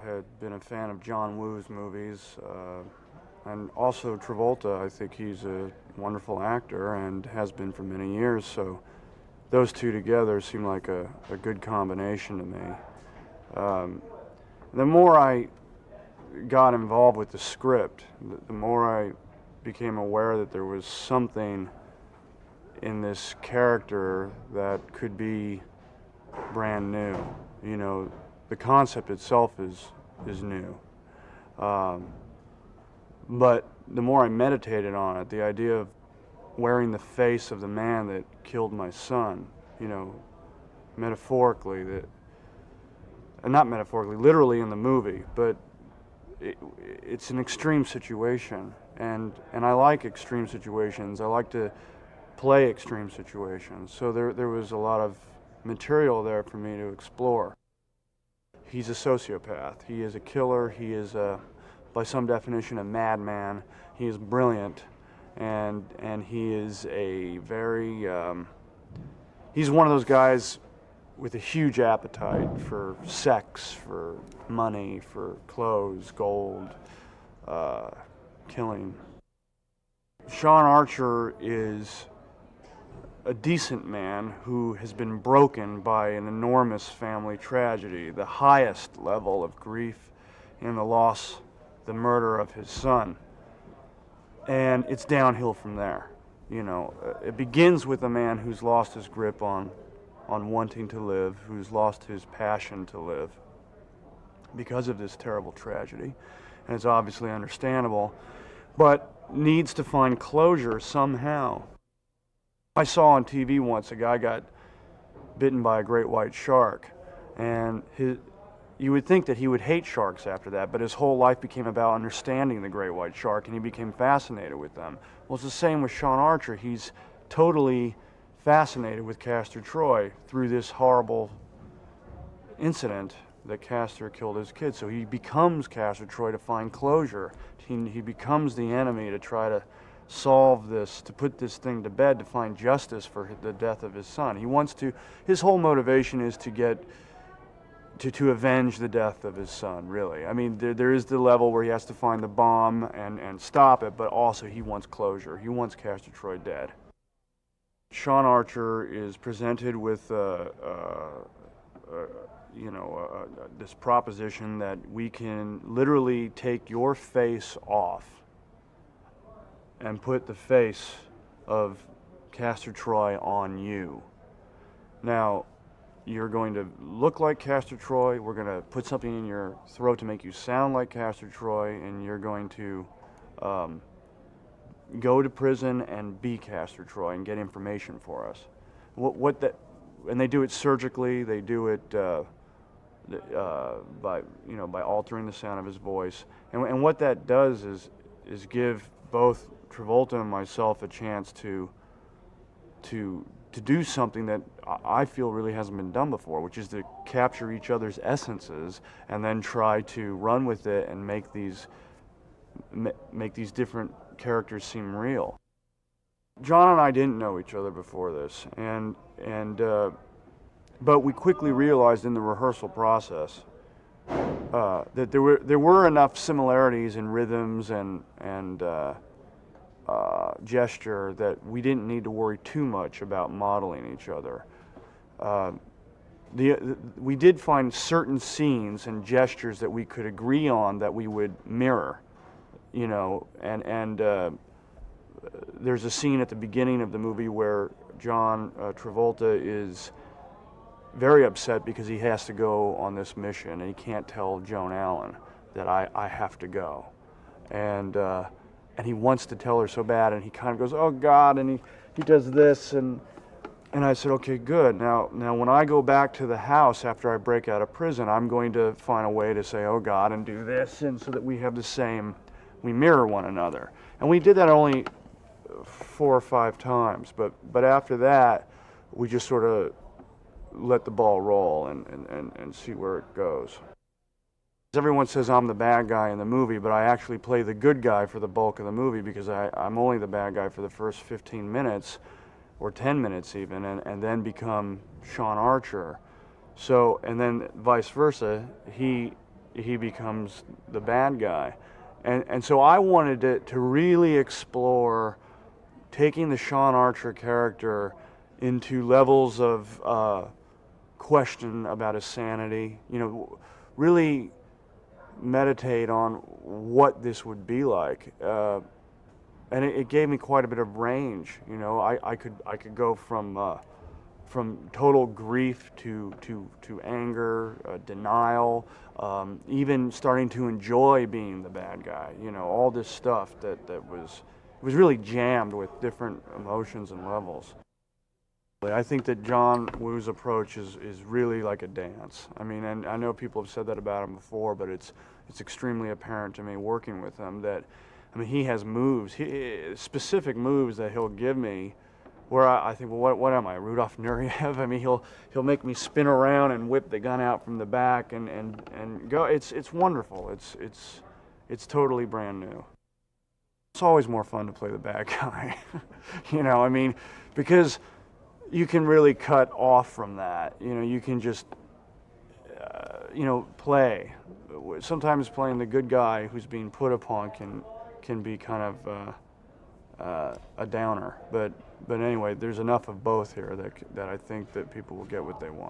I had been a fan of John Woo's movies, and also Travolta. I think he's a wonderful actor and has been for many years, so those two together seem like a good combination to me. Um, the more I got involved with the script, the more I became aware that there was something in this character that could be brand new. You know, the concept itself is new. Um, but the more I meditated on it, the idea of wearing the face of the man that killed my son, you know, metaphorically, not metaphorically, literally in the movie, but it's an extreme situation, and I like extreme situations. I like to play extreme situations, so there was a lot of material there for me to explore. He's a sociopath. He is a killer. He is, by some definition, a madman. He is brilliant, and he is a very he's one of those guys with a huge appetite for sex, for money, for clothes, gold, killing. Sean Archer is a decent man who has been broken by an enormous family tragedy, the highest level of grief in the loss, the murder of his son. And it's downhill from there. You know, it begins with a man who's lost his grip on wanting to live, who's lost his passion to live because of this terrible tragedy. And it's obviously understandable, but needs to find closure somehow. I saw on TV once a guy got bitten by a great white shark, and you would think that he would hate sharks after that, but his whole life became about understanding the great white shark, and he became fascinated with them. Well, it's the same with Sean Archer. He's totally fascinated with Castor Troy through this horrible incident that Castor killed his kid. So he becomes Castor Troy to find closure. He becomes the enemy to try to solve this, to put this thing to bed, to find justice for the death of his son. He wants to, his whole motivation is to get, to avenge the death of his son, really. I mean, there is the level where he has to find the bomb and stop it, but also he wants closure. He wants Castor Troy dead. Sean Archer is presented with this proposition that we can literally take your face off and put the face of Castor Troy on you. Now, you're going to look like Castor Troy, we're going to put something in your throat to make you sound like Castor Troy, and you're going to go to prison and be Castor Troy and get information for us. And they do it surgically. They do it by altering the sound of his voice. And what that does is give both Travolta and myself a chance to do something that I feel really hasn't been done before, which is to capture each other's essences and then try to run with it and make these different characters seem real. John and I didn't know each other before this, but we quickly realized in the rehearsal process that there were enough similarities in rhythms and gesture that we didn't need to worry too much about modeling each other. We did find certain scenes and gestures that we could agree on that we would mirror, you know, and there's a scene at the beginning of the movie where John Travolta is very upset because he has to go on this mission and he can't tell Joan Allen that I have to go, and he wants to tell her so bad, and he kind of goes, oh God, and he does this, and I said, okay, good. Now when I go back to the house after I break out of prison, I'm going to find a way to say, oh God, and do this, and so that we have the same, we mirror one another. And we did that only 4 or 5 times, but after that, we just sort of let the ball roll and see where it goes. Everyone says I'm the bad guy in the movie, but I actually play the good guy for the bulk of the movie because I'm only the bad guy for the first 15 minutes or 10 minutes even, and then become Sean Archer. So, and then vice versa, he he becomes the bad guy. And so I wanted to really explore taking the Sean Archer character into levels of question about his sanity, really meditate on what this would be like. And it gave me quite a bit of range. I could go from total grief to anger, denial, even starting to enjoy being the bad guy. All this stuff that was really jammed with different emotions and levels. I think that John Woo's approach is really like a dance. I mean, and I know people have said that about him before, but it's extremely apparent to me working with him that, I mean, he has moves, specific moves that he'll give me where I think, well, what am I, Rudolph Nureyev? I mean, he'll make me spin around and whip the gun out from the back and go. It's wonderful. It's totally brand new. It's always more fun to play the bad guy. I mean, because you can really cut off from that. You can just play. Sometimes playing the good guy who's being put upon can be kind of a downer. But anyway, there's enough of both here that I think that people will get what they want.